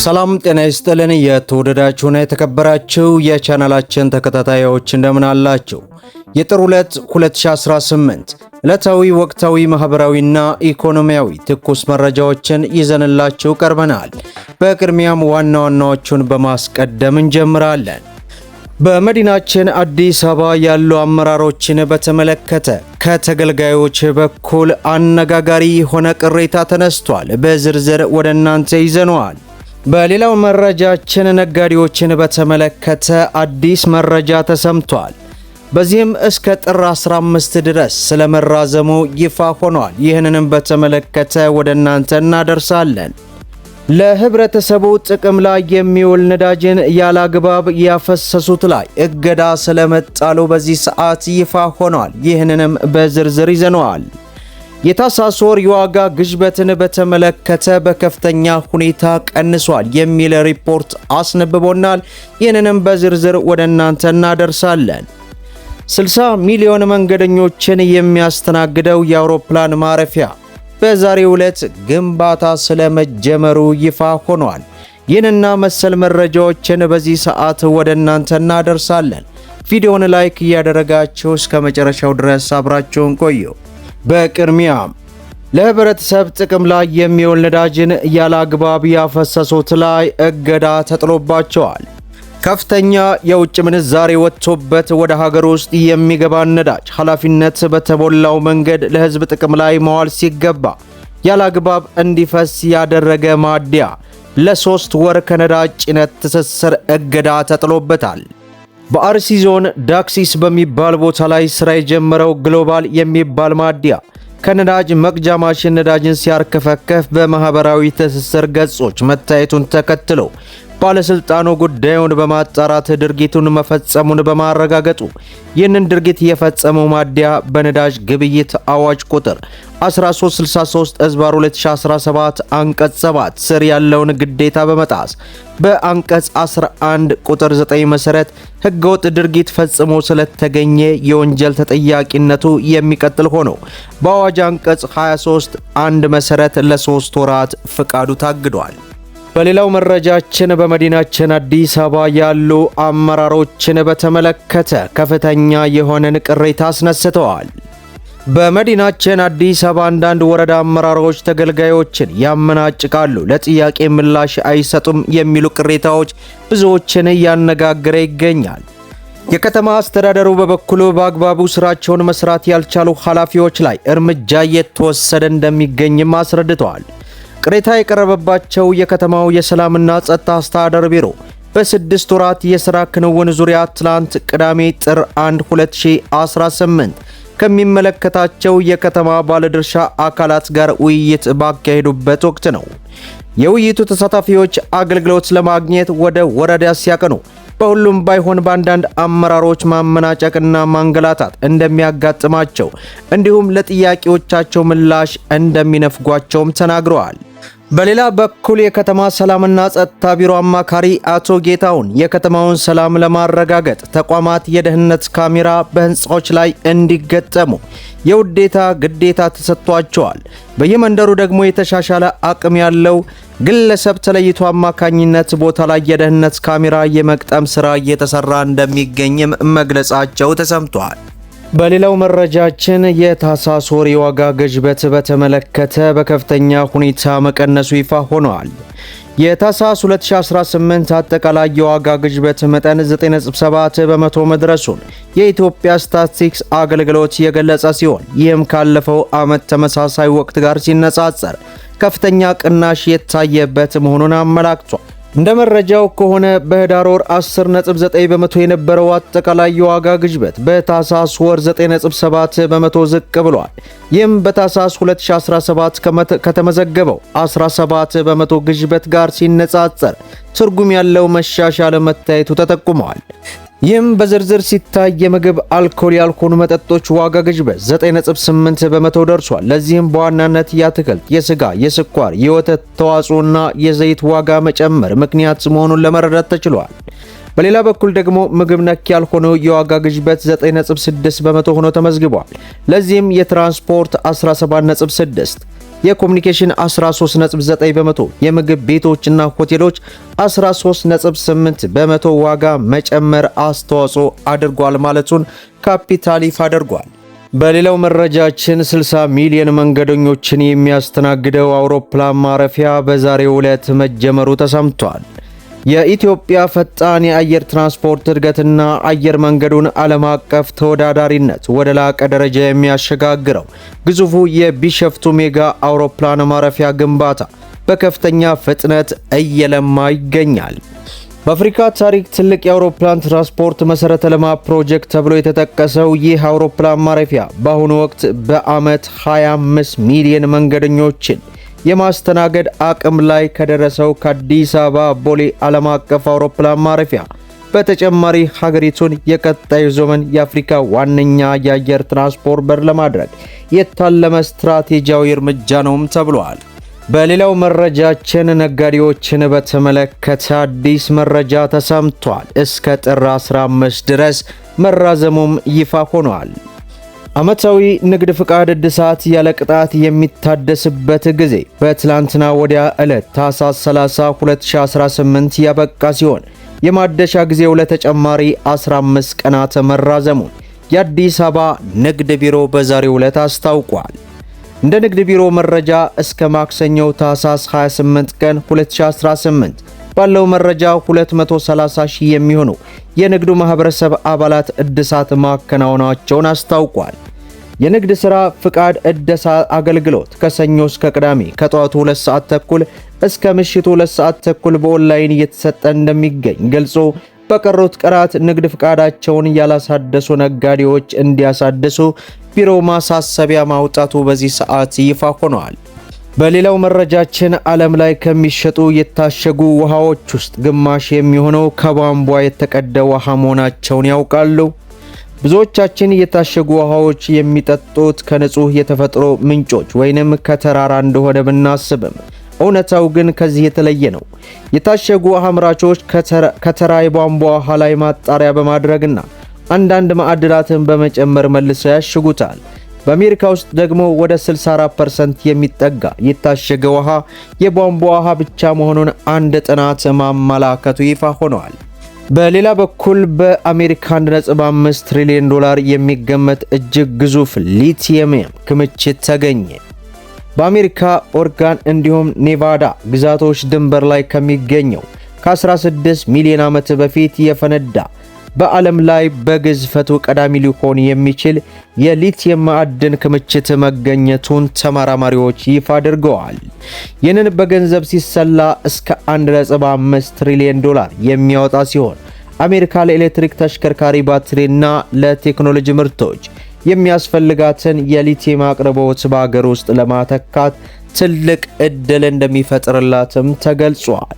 ሰላም ጤና ይስጥልን። የተወደዳችሁና የተከበራችሁ የቻናላችን ተከታታዮች እንደምን አላችሁ? የጥር 2 2018 ዕለታዊ ወቅታዊ ማህበራዊና ኢኮኖሚያዊ ትኩስ መረጃዎችን ይዘንላችሁ ቀርበናል። በቅድሚያም ዋና ዋናዎቹን በማስቀደም እንጀምራለን። በመዲናችን አዲስ አበባ ያሉ አመራሮችን በተመለከተ ከተገልጋዮች በኩል አነጋጋሪ የሆነ ቅሬታ ተነስቷል። በዝርዝር ወደ እናንተ ይዘነዋል። በሌላው መረጃችን ነጋዴዎችን በተመለከተ አዲስ መረጃ ተሰምቷል። በዚህም እስከ ጥር 15 ድረስ ስለመራዘሙ ይፋ ሆኗል። ይህንንም በተመለከተ ወደ እናንተ እናደርሳለን። ለህብረተሰቡ ጥቅም ላይ የሚውል ነዳጅን ያላግባብ ያፈሰሱት ላይ እገዳ ስለመጣሉ በዚህ ሰዓት ይፋ ሆኗል። ይህንንም በዝርዝር ይዘነዋል። የታህሳስ ወር የዋጋ ግሽበትን በተመለከተ በከፍተኛ ሁኔታ ቀንሷል የሚል ሪፖርት አስነብቦናል። ይህንንም በዝርዝር ወደ እናንተ እናደርሳለን። 60 ሚሊዮን መንገደኞችን የሚያስተናግደው የአውሮፕላን ማረፊያ በዛሬው ዕለት ግንባታ ስለመጀመሩ ይፋ ሆኗል። ይህንና መሰል መረጃዎችን በዚህ ሰዓት ወደ እናንተ እናደርሳለን። ቪዲዮውን ላይክ እያደረጋችሁ እስከ መጨረሻው ድረስ አብራችሁን ቆዩ። በቅድሚያም ለህብረተሰብ ጥቅም ላይ የሚውል ነዳጅን ያላግባብ ያፈሰሱት ላይ እገዳ ተጥሎባቸዋል። ከፍተኛ የውጭ ምንዛሬ ወጥቶበት ወደ ሀገር ውስጥ የሚገባን ነዳጅ ኃላፊነት በተሞላው መንገድ ለህዝብ ጥቅም ላይ መዋል ሲገባ ያላግባብ እንዲፈስ ያደረገ ማደያ ለ3 ወር ከነዳጅ ጭነት ትስስር እገዳ ተጥሎበታል። በአርሲ ዞን ዳክሲስ በሚባል ቦታ ላይ ስራ የጀመረው ግሎባል የሚባል ማደያ ከነዳጅ መቅጃ ማሽን ነዳጅን ሲያርከፈከፍ በማህበራዊ ትስስር ገጾች መታየቱን ተከትሎ ባለስልጣኑ ጉዳዩን በማጣራት ድርጊቱን መፈጸሙን በማረጋገጡ ይህንን ድርጊት የፈጸመው ማደያ በነዳጅ ግብይት አዋጅ ቁጥር 1363/2017 አንቀጽ 7 ስር ያለውን ግዴታ በመጣስ በአንቀጽ 11 ቁጥር 9 መሰረት ህገወጥ ድርጊት ፈጽሞ ስለተገኘ የወንጀል ተጠያቂነቱ የሚቀጥል ሆኖ በአዋጅ አንቀጽ 23(1) መሰረት ለ3 ወራት ፍቃዱ ታግዷል። በሌላው መረጃችን በመዲናችን አዲስ አበባ ያሉ አመራሮችን በተመለከተ ከፍተኛ የሆነን ቅሬታ አስነስተዋል። በመዲናችን አዲስ አበባ አንዳንድ ወረዳ አመራሮች ተገልጋዮችን ያመናጭቃሉ፣ ለጥያቄ ምላሽ አይሰጡም የሚሉ ቅሬታዎች ብዙዎችን እያነጋገረ ይገኛል። የከተማ አስተዳደሩ በበኩሉ በአግባቡ ስራቸውን መስራት ያልቻሉ ኃላፊዎች ላይ እርምጃ እየተወሰደ እንደሚገኝም አስረድተዋል። ቅሬታ የቀረበባቸው የከተማው የሰላምና ጸጥታ አስተዳደር ቢሮ በ6 ወራት የሥራ ክንውን ዙሪያ ትላንት ቅዳሜ ጥር 1 2018 ከሚመለከታቸው የከተማ ባለድርሻ አካላት ጋር ውይይት ባካሄዱበት ወቅት ነው። የውይይቱ ተሳታፊዎች አገልግሎት ለማግኘት ወደ ወረዳ ሲያቀኑ በሁሉም ባይሆን በአንዳንድ አመራሮች ማመናጨቅና ማንገላታት እንደሚያጋጥማቸው እንዲሁም ለጥያቄዎቻቸው ምላሽ እንደሚነፍጓቸውም ተናግረዋል። በሌላ በኩል የከተማ ሰላምና ጸጥታ ቢሮ አማካሪ አቶ ጌታውን የከተማውን ሰላም ለማረጋገጥ ተቋማት የደህንነት ካሜራ በህንፃዎች ላይ እንዲገጠሙ የውዴታ ግዴታ ተሰጥቷቸዋል። በየመንደሩ ደግሞ የተሻሻለ አቅም ያለው ግለሰብ ተለይቶ አማካኝነት ቦታ ላይ የደህንነት ካሜራ የመቅጠም ስራ እየተሰራ እንደሚገኝም መግለጻቸው ተሰምቷል። በሌላው መረጃችን የታህሳስ ወር የዋጋ ግሽበት በተመለከተ በከፍተኛ ሁኔታ መቀነሱ ይፋ ሆኗል። የታህሳስ 2018 አጠቃላይ የዋጋ ግሽበት መጠን 9.7 በመቶ መድረሱን የኢትዮጵያ ስታቲስቲክስ አገልግሎት የገለጸ ሲሆን ይህም ካለፈው ዓመት ተመሳሳይ ወቅት ጋር ሲነጻጸር ከፍተኛ ቅናሽ የታየበት መሆኑን አመላክቷል። እንደ መረጃው ከሆነ በህዳር ወር 10.9 በመቶ የነበረው አጠቃላይ የዋጋ ግሽበት በታህሳስ ወር 9.7 በመቶ ዝቅ ብሏል። ይህም በታህሳስ 2017 ከተመዘገበው 17 በመቶ ግሽበት ጋር ሲነጻጸር ትርጉም ያለው መሻሻል መታየቱ ተጠቁሟል። ይህም በዝርዝር ሲታይ የምግብ አልኮል ያልሆኑ መጠጦች ዋጋ ግሽበት 9.8 በመቶ ደርሷል። ለዚህም በዋናነት የአትክልት፣ የስጋ፣ የስኳር፣ የወተት ተዋጽኦና የዘይት ዋጋ መጨመር ምክንያት መሆኑን ለመረዳት ተችሏል። በሌላ በኩል ደግሞ ምግብ ነክ ያልሆነው የዋጋ ግሽበት 9.6 በመቶ ሆኖ ተመዝግቧል። ለዚህም የትራንስፖርት 17.6፣ የኮሙኒኬሽን 13.9 በመቶ፣ የምግብ ቤቶችና ሆቴሎች 13.8 በመቶ ዋጋ መጨመር አስተዋጽኦ አድርጓል ማለቱን ካፒታል ይፋ አድርጓል። በሌላው መረጃችን 60 ሚሊዮን መንገደኞችን የሚያስተናግደው አውሮፕላን ማረፊያ በዛሬው ዕለት መጀመሩ ተሰምቷል። የኢትዮጵያ ፈጣን የአየር ትራንስፖርት እድገትና አየር መንገዱን ዓለም አቀፍ ተወዳዳሪነት ወደ ላቀ ደረጃ የሚያሸጋግረው ግዙፉ የቢሸፍቱ ሜጋ አውሮፕላን ማረፊያ ግንባታ በከፍተኛ ፍጥነት እየለማ ይገኛል። በአፍሪካ ታሪክ ትልቅ የአውሮፕላን ትራንስፖርት መሰረተ ልማት ፕሮጀክት ተብሎ የተጠቀሰው ይህ አውሮፕላን ማረፊያ በአሁኑ ወቅት በዓመት 25 ሚሊዮን መንገደኞችን የማስተናገድ አቅም ላይ ከደረሰው ከአዲስ አበባ ቦሌ ዓለም አቀፍ አውሮፕላን ማረፊያ በተጨማሪ ሀገሪቱን የቀጣዩ ዘመን የአፍሪካ ዋነኛ የአየር ትራንስፖርት በር ለማድረግ የታለመ ስትራቴጂያዊ እርምጃ ነውም ተብሏል። በሌላው መረጃችን ነጋዴዎችን በተመለከተ አዲስ መረጃ ተሰምቷል። እስከ ጥር 15 ድረስ መራዘሙም ይፋ ሆኗል። ዓመታዊ ንግድ ፍቃድ እድሳት ያለ ቅጣት የሚታደስበት ጊዜ በትላንትና ወዲያ ዕለት ታኅሳስ 30 2018 ያበቃ ሲሆን የማደሻ ጊዜው ለተጨማሪ 15 ቀናት መራዘሙን የአዲስ አበባ ንግድ ቢሮ በዛሬው ዕለት አስታውቋል። እንደ ንግድ ቢሮ መረጃ እስከ ማክሰኞው ታኅሳስ 28 ቀን 2018 ባለው መረጃ 230 ሺህ የሚሆኑ የንግዱ ማህበረሰብ አባላት እድሳት ማከናወናቸውን አስታውቋል። የንግድ ሥራ ፍቃድ እደሳ አገልግሎት ከሰኞ እስከ ቅዳሜ ከጠዋቱ 2 ሰዓት ተኩል እስከ ምሽቱ 2 ሰዓት ተኩል በኦንላይን እየተሰጠ እንደሚገኝ ገልጾ በቀሩት ቀናት ንግድ ፍቃዳቸውን ያላሳደሱ ነጋዴዎች እንዲያሳድሱ ቢሮው ማሳሰቢያ ማውጣቱ በዚህ ሰዓት ይፋ ሆኗል። በሌላው መረጃችን ዓለም ላይ ከሚሸጡ የታሸጉ ውሃዎች ውስጥ ግማሽ የሚሆነው ከቧንቧ የተቀዳ ውሃ መሆናቸውን ያውቃሉ? ብዙዎቻችን የታሸጉ ውሃዎች የሚጠጡት ከንጹህ የተፈጥሮ ምንጮች ወይንም ከተራራ እንደሆነ ብናስብም እውነታው ግን ከዚህ የተለየ ነው። የታሸጉ ውሃ አምራቾች ከተራ የቧንቧ ውሃ ላይ ማጣሪያ በማድረግና አንዳንድ ማዕድናትን በመጨመር መልሰው ያሽጉታል። በአሜሪካ ውስጥ ደግሞ ወደ 64% የሚጠጋ የታሸገ ውሃ የቧንቧ ውሃ ብቻ መሆኑን አንድ ጥናት ማመላከቱ ይፋ ሆኗል። በሌላ በኩል በአሜሪካ 1.5 ትሪሊዮን ዶላር የሚገመት እጅግ ግዙፍ ሊቲየም ክምችት ተገኘ። በአሜሪካ ኦሬገን እንዲሁም ኔቫዳ ግዛቶች ድንበር ላይ ከሚገኘው ከ16 ሚሊዮን ዓመት በፊት የፈነዳ በዓለም ላይ በግዝፈቱ ቀዳሚ ሊሆን የሚችል የሊቲየም ማዕድን ክምችት መገኘቱን ተመራማሪዎች ይፋ አድርገዋል። ይህንን በገንዘብ ሲሰላ እስከ 1.5 ትሪሊዮን ዶላር የሚያወጣ ሲሆን አሜሪካ ለኤሌክትሪክ ተሽከርካሪ ባትሪና ለቴክኖሎጂ ምርቶች የሚያስፈልጋትን የሊቲየም አቅርቦት በአገር ውስጥ ለማተካት ትልቅ እድል እንደሚፈጥርላትም ተገልጿል።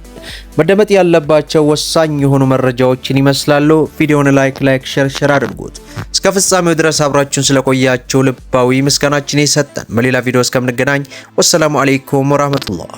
መደመጥ ያለባቸው ወሳኝ የሆኑ መረጃዎችን ይመስላሉ። ቪዲዮውን ላይክ ሼር አድርጉት። እስከ ፍጻሜው ድረስ አብራችሁን ስለቆያችሁ ልባዊ ምስጋናችን ይሰጠን። በሌላ ቪዲዮ እስከምንገናኝ ወሰላሙ አለይኩም ወራህመቱላህ